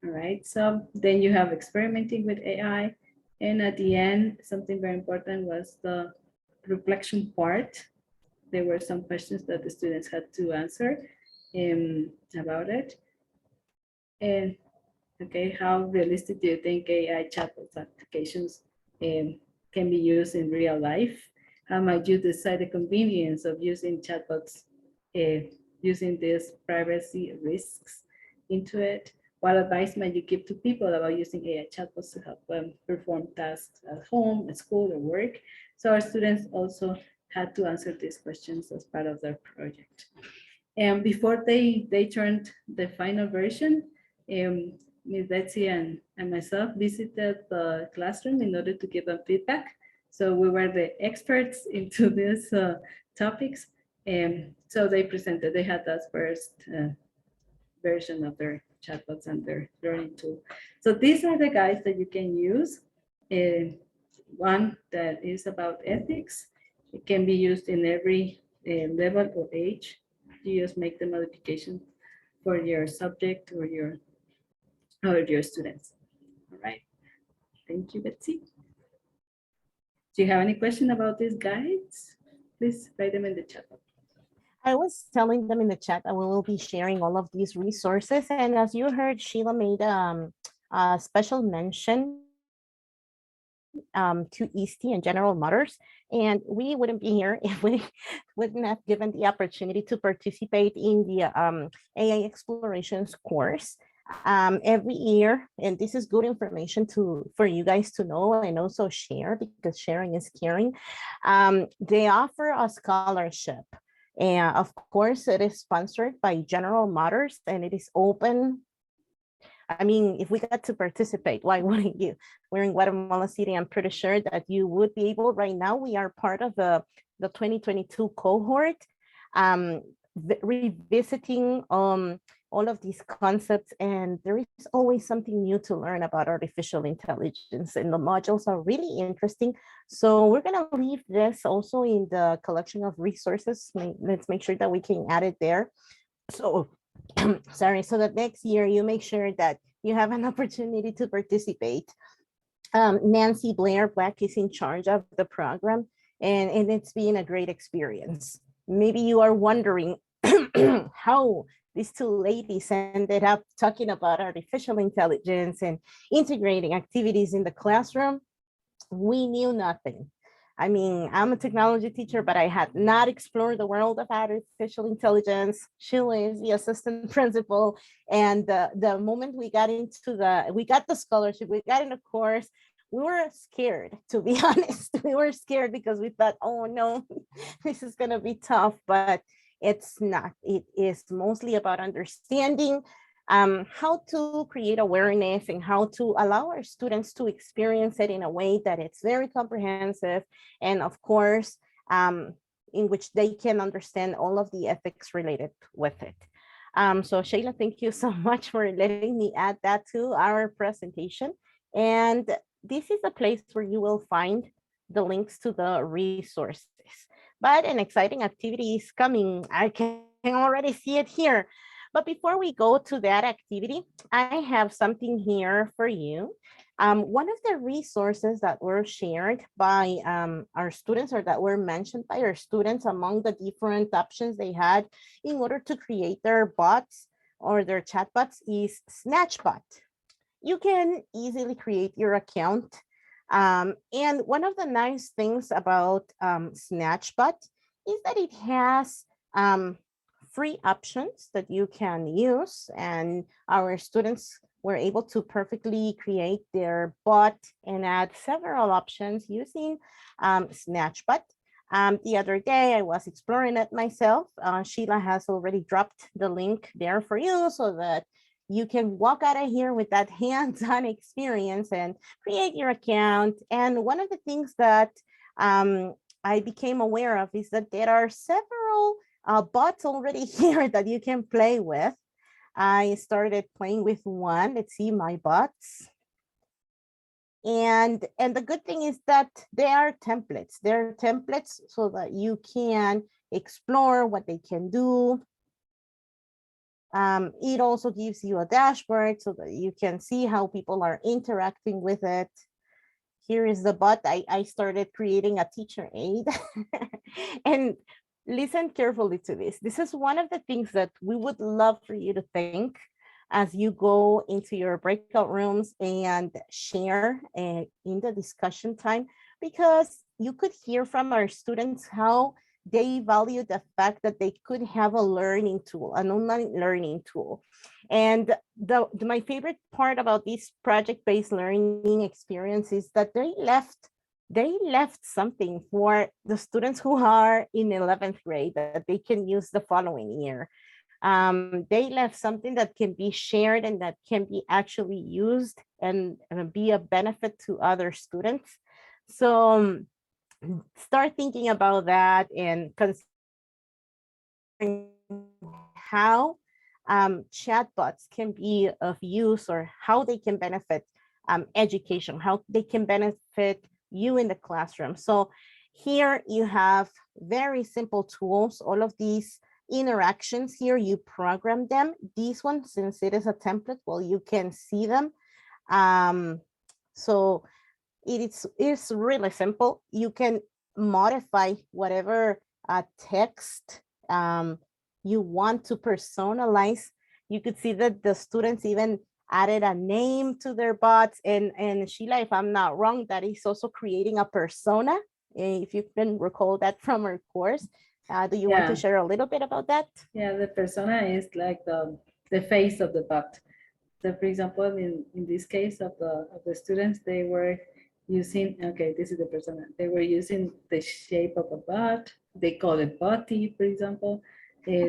All right, so then you have experimenting with AI. And at the end, something very important was the reflection part. There were some questions that the students had to answer about it. And okay, how realistic do you think AI chatbot applications can be used in real life? How might you decide the convenience of using chatbots, using these privacy risks into it? What advice might you give to people about using AI chatbots to help them perform tasks at home, at school, or work? So our students also had to answer these questions as part of their project. And before they turned the final version, Ms. Betsy and myself visited the classroom in order to give them feedback. So we were the experts into these topics. And so they presented, they had that first version of their chatbots and their learning tool. So these are the guides that you can use. One that is about ethics. It can be used in every level or age. You just make the modification for your subject or your students. All right. Thank you, Betsy. Do you have any question about these guides? Please write them in the chat. I was telling them in the chat that we will be sharing all of these resources. And as you heard, Sheila made a special mention to EST and General Motors. And we wouldn't be here if we wouldn't have given the opportunity to participate in the AI Explorations course every year. And this is good information for you guys to know and also share, because sharing is caring. They offer a scholarship. And of course, it is sponsored by General Motors and it is open. I mean, if we got to participate, why wouldn't you? We're in Guatemala City. I'm pretty sure that you would be able. Right now, we are part of the 2022 cohort, revisiting all of these concepts. And there is always something new to learn about artificial intelligence. And the modules are really interesting. So we're going to leave this also in the collection of resources. Let's make sure that we can add it there. So sorry, so that next year you make sure that you have an opportunity to participate. Nancy Blair Black is in charge of the program, and it's been a great experience. Maybe you are wondering how these two ladies ended up talking about artificial intelligence and integrating activities in the classroom. We knew nothing. I mean, I'm a technology teacher, but I had not explored the world of artificial intelligence. Sheila is the assistant principal. And the moment we got we got the scholarship, we got in a course, we were scared, to be honest. We were scared because we thought, oh no, this is gonna be tough, but it's not. It is mostly about understanding how to create awareness and how to allow our students to experience it in a way that it's very comprehensive, and of course, in which they can understand all of the ethics related with it. So Sheila, thank you so much for letting me add that to our presentation. And this is a place where you will find the links to the resources. But an exciting activity is coming. I can already see it here. But before we go to that activity, I have something here for you. One of the resources that were shared by our students, or that were mentioned by our students among the different options they had in order to create their bots or their chatbots, is SnatchBot. You can easily create your account. And one of the nice things about SnatchBot is that it has free options that you can use, and our students were able to perfectly create their bot and add several options using SnatchBot. The other day I was exploring it myself. Sheila has already dropped the link there for you so that you can walk out of here with that hands-on experience and create your account. And one of the things that I became aware of is that there are several bots already here that you can play with. I started playing with one. Let's see my bots. And the good thing is that they are templates. They're templates so that you can explore what they can do. It also gives you a dashboard so that you can see how people are interacting with it. Here is the bot. I started creating a teacher aid. And listen carefully to this. This is one of the things that we would love for you to think as you go into your breakout rooms and share in the discussion time, because you could hear from our students how they value the fact that they could have a learning tool, an online learning tool. And my favorite part about this project-based learning experience is that they left something for the students who are in 11th grade that they can use the following year. They left something that can be shared and that can be actually used and be a benefit to other students. So start thinking about that and considering how chatbots can be of use, or how they can benefit education, how they can benefit you in the classroom. So here you have very simple tools. All of these interactions here, you program them. This one, since it is a template, well, you can see them. So it's really simple. You can modify whatever text you want to personalize. You could see that the students even added a name to their bots. And Sheila, if I'm not wrong, that is also creating a persona, if you can recall that from our course. Do you want to share a little bit about that? Yeah, the persona is like the face of the bot. So for example, in this case of the students, they were using, okay, this is the persona. They were using the shape of a bot. They call it botty, for example.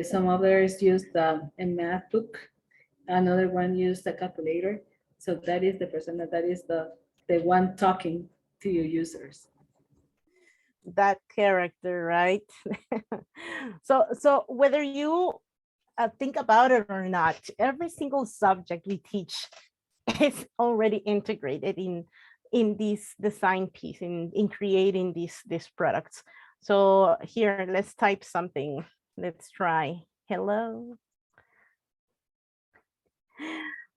Some others used a math book. Another one used a calculator. So that is the persona, that is the one talking to your users. That character, right? So whether you think about it or not, every single subject we teach is already integrated in this design piece, in creating these products. So here, let's type something. Let's try hello.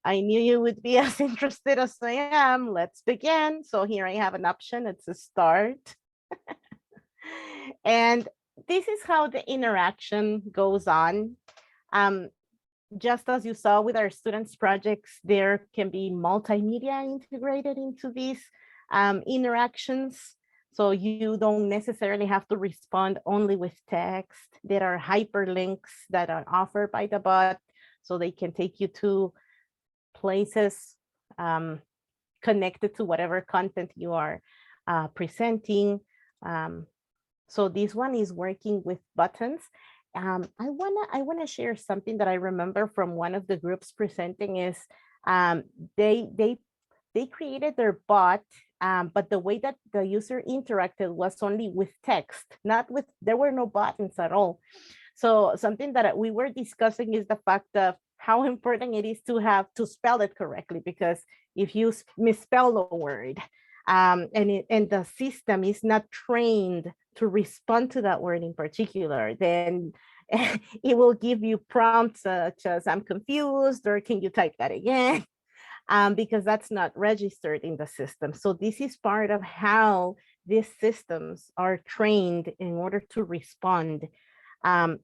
I knew you would be as interested as I am. Let's begin. So here I have an option. It's a start. And this is how the interaction goes on. Just as you saw with our students' projects, there can be multimedia integrated into these interactions. So you don't necessarily have to respond only with text. There are hyperlinks that are offered by the bot, so they can take you to places connected to whatever content you are presenting. So this one is working with buttons. I wanna share something that I remember from one of the groups presenting is they created their bot, but the way that the user interacted was only with text, not with, there were no buttons at all. So something that we were discussing is the fact of how important it is to have to spell it correctly, because if you misspell a word and the system is not trained to respond to that word in particular, then it will give you prompts such as I'm confused, or can you type that again? because that's not registered in the system. So this is part of how these systems are trained in order to respond.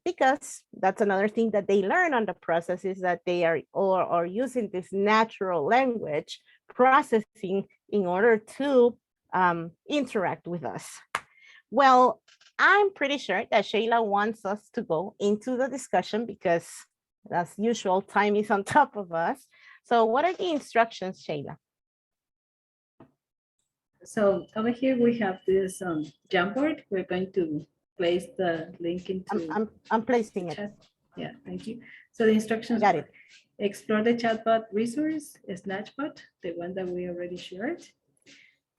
Because that's another thing that they learn on the process is that they are using this natural language processing in order to interact with us. Well, I'm pretty sure that Sheila wants us to go into the discussion because as usual, time is on top of us. So what are the instructions, Sheila? So over here we have this Jamboard. We're going to place the link into I'm placing it. chat. Yeah, thank you. So the instructions Got are it. explore the chatbot resource, SnatchBot, the one that we already shared.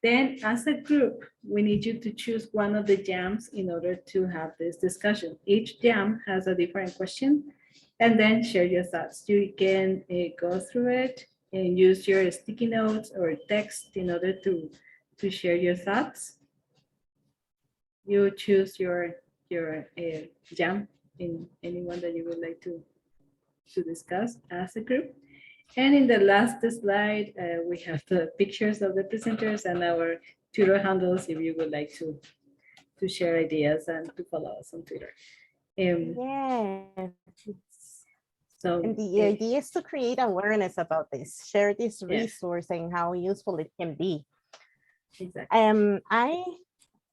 Then as a group, we need you to choose one of the jams in order to have this discussion. Each jam has a different question and then share your thoughts. You can go through it and use your sticky notes or text in order to share your thoughts. You choose your jam in anyone that you would like to discuss as a group. And in the last slide, we have the pictures of the presenters and our Twitter handles if you would like to share ideas and to follow us on Twitter. Yes. So And the idea is to create awareness about this, share this Yeah. resource and how useful it can be. exactly.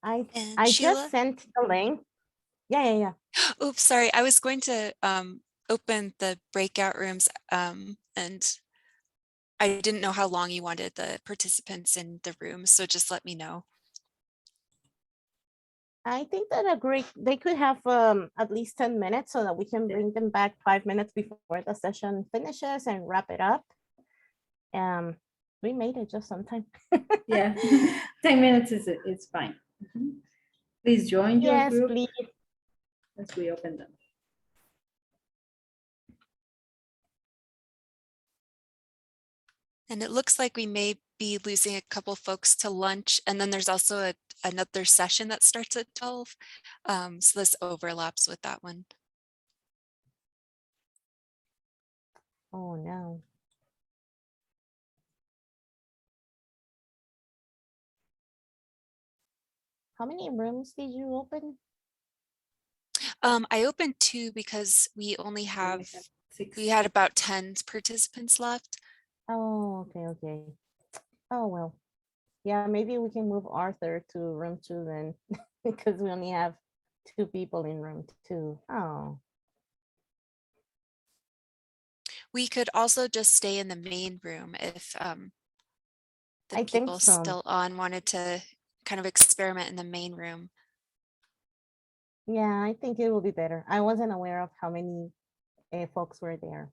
I Sheila? just sent the link. Yeah. Oops, sorry. I was going to open the breakout rooms and I didn't know how long you wanted the participants in the room, so just let me know. I think that they could have at least 10 minutes so that we can bring them back 5 minutes before the session finishes and wrap it up. We made it just on time. Yeah, 10 minutes is it's fine. Mhm. Please join your Yes, group please. as we open them. And it looks like we may be losing a couple folks to lunch. And then there's also another session that starts at 12. So this overlaps with that one. Oh no. How many rooms did you open? I opened 2 because we only have, six. we had about 10 participants left. Oh, okay. Oh, well. Yeah, maybe we can move Arthur to room 2 then, because we only have 2 people in room 2. Oh, We could also just stay in the main room if the I think people so. still on wanted to kind of experiment in the main room. Yeah, I think it will be better. I wasn't aware of how many folks were there.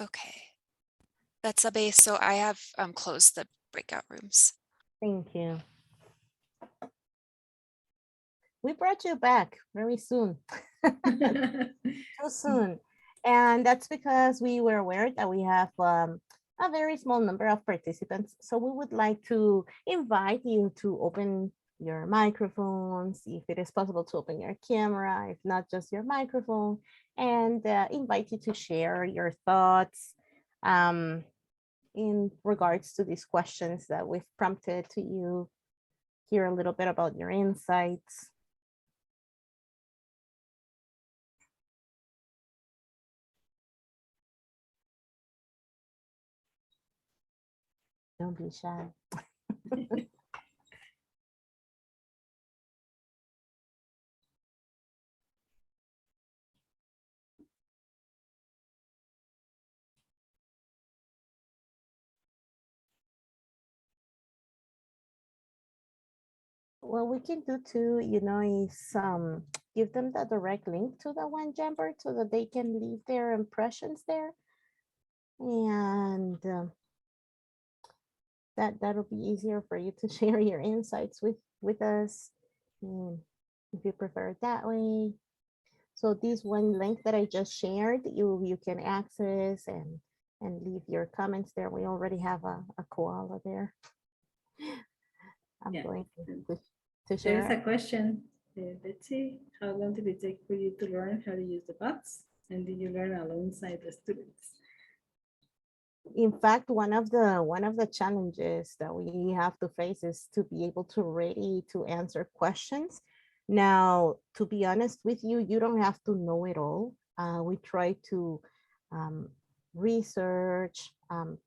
Okay. Betzabe, so I have closed the breakout rooms. Thank you. We brought you back very soon. Too soon. And that's because we were aware that we have a very small number of participants. So we would like to invite you to open your microphones, if it is possible to open your camera, if not just your microphone, and invite you to share your thoughts in regards to these questions that we've prompted to you, hear a little bit about your insights. Don't be shy. What we can do too, is give them the direct link to the one Jamboard so that they can leave their impressions there. And that'll be easier for you to share your insights with us, if you prefer it that way. So this one link that I just shared, you can access and leave your comments there. We already have a koala there. I'm Yeah. going to share. There's a question Betsy, how long did it take for you to learn how to use the bots? And did you learn alongside the students? In fact, one of the challenges that we have to face is to be able to ready to answer questions. Now, to be honest with you, you don't have to know it all. We try to um, research,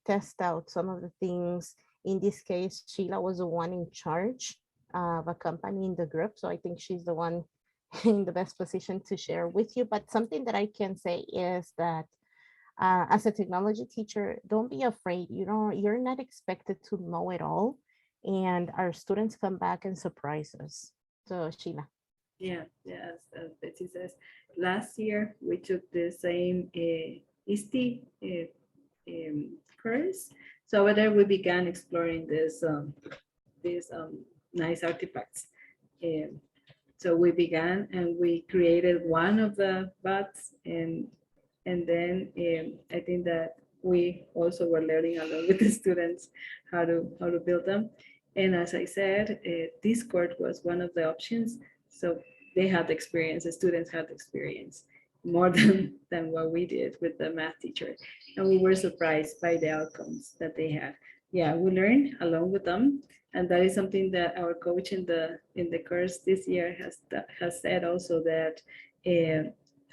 test out some of the things. In this case, Sheila was the one in charge of accompanying the group, so I think she's the one in the best position to share with you. But something that I can say is that as a technology teacher, don't be afraid. You're not expected to know it all. And our students come back and surprise us. So Sheila. Yeah, yes, as Betsy says, last year we took the same ISTE course. So over there we began exploring these nice artifacts. So we began and we created one of the bots, and then I think that we also were learning along with the students how to build them. And as I said, Discord was one of the options. So they had experience, the students had experience more than what we did with the math teacher. And we were surprised by the outcomes that they had. Yeah, we learned along with them. And that is something that our coach in the course this year has said also, that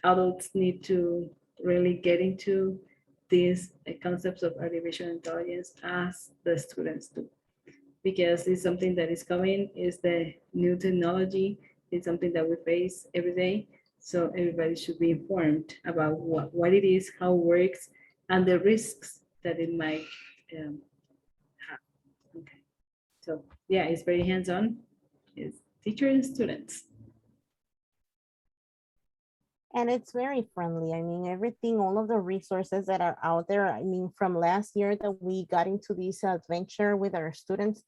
adults need to really get into these concepts of artificial intelligence as the students do, because it's something that is coming, is the new technology, it's something that we face every day. So everybody should be informed about what it is, how it works, and the risks that it might have. Okay. So yeah, it's very hands-on. It's teacher and students. And it's very friendly. I mean, everything, all of the resources that are out there. I mean, from last year that we got into this adventure with our students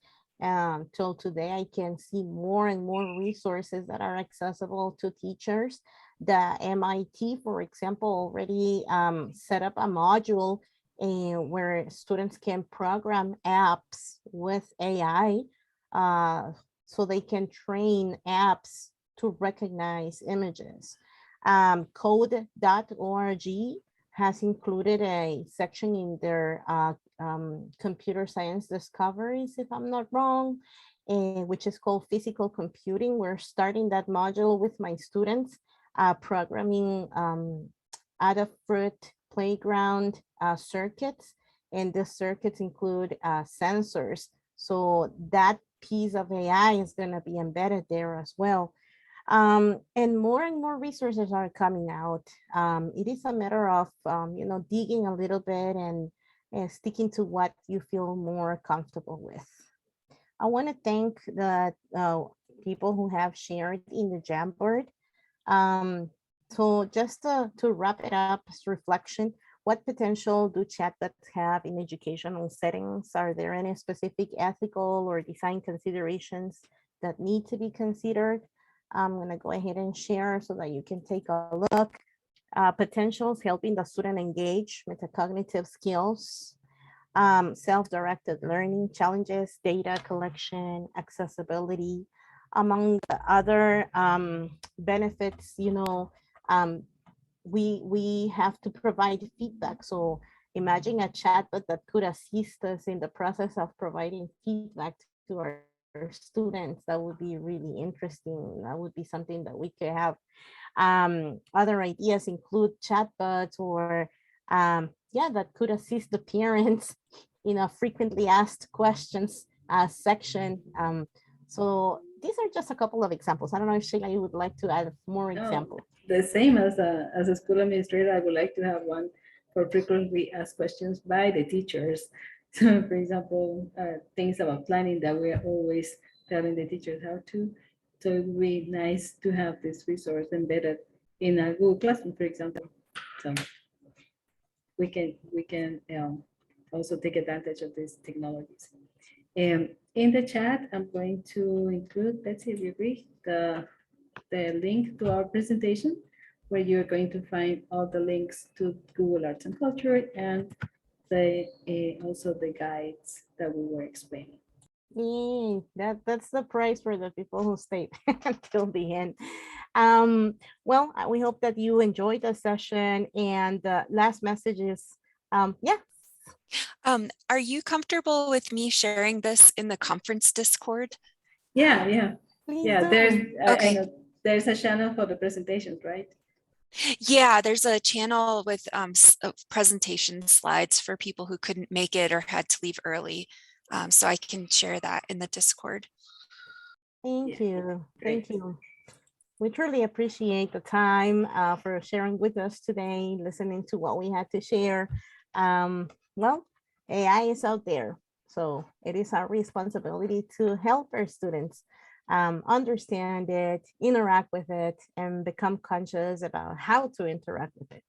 till today, I can see more and more resources that are accessible to teachers. The MIT, for example, already set up a module where students can program apps with AI so they can train apps to recognize images. Code.org has included a section in their computer science discoveries, if I'm not wrong, which is called physical computing. We're starting that module with my students, programming Adafruit playground circuits, and the circuits include sensors. So that piece of AI is going to be embedded there as well. And more resources are coming out. It is a matter of, digging a little bit and sticking to what you feel more comfortable with. I want to thank the people who have shared in the Jamboard. So just to wrap it up, as reflection, what potential do chatbots have in educational settings? Are there any specific ethical or design considerations that need to be considered? I'm going to go ahead and share so that you can take a look. Potentials: helping the student engage, metacognitive skills, self-directed learning challenges, data collection, accessibility. Among the other benefits, we have to provide feedback. So imagine a chatbot that could assist us in the process of providing feedback to our students. That would be really interesting. That would be something that we could have. Other ideas include chatbots or that could assist the parents in a frequently asked questions section. So these are just a couple of examples. I don't know if Sheila, you would like to add more examples. The same as a school administrator, I would like to have one for frequently asked questions by the teachers. So for example, things about planning that we are always telling the teachers how to. So it would be nice to have this resource embedded in a Google Classroom, for example. So we can also take advantage of these technologies. In the chat, I'm going to include, Betsy, if you agree, the link to our presentation, where you're going to find all the links to Google Arts and Culture and also the guides that we were explaining. That's the price for the people who stayed until the end. Well, we hope that you enjoyed the session, and the last message is, yeah. Are you comfortable with me sharing this in the conference Discord? Yeah, yeah. Please Yeah, do. I Okay. know there's a channel for the presentations, right? Yeah, there's a channel with presentation slides for people who couldn't make it or had to leave early. So I can share that in the Discord. Thank Yeah, you. great. Thank you. We truly appreciate the time for sharing with us today, listening to what we had to share. Well, AI is out there, so it is our responsibility to help our students understand it, interact with it, and become conscious about how to interact with it.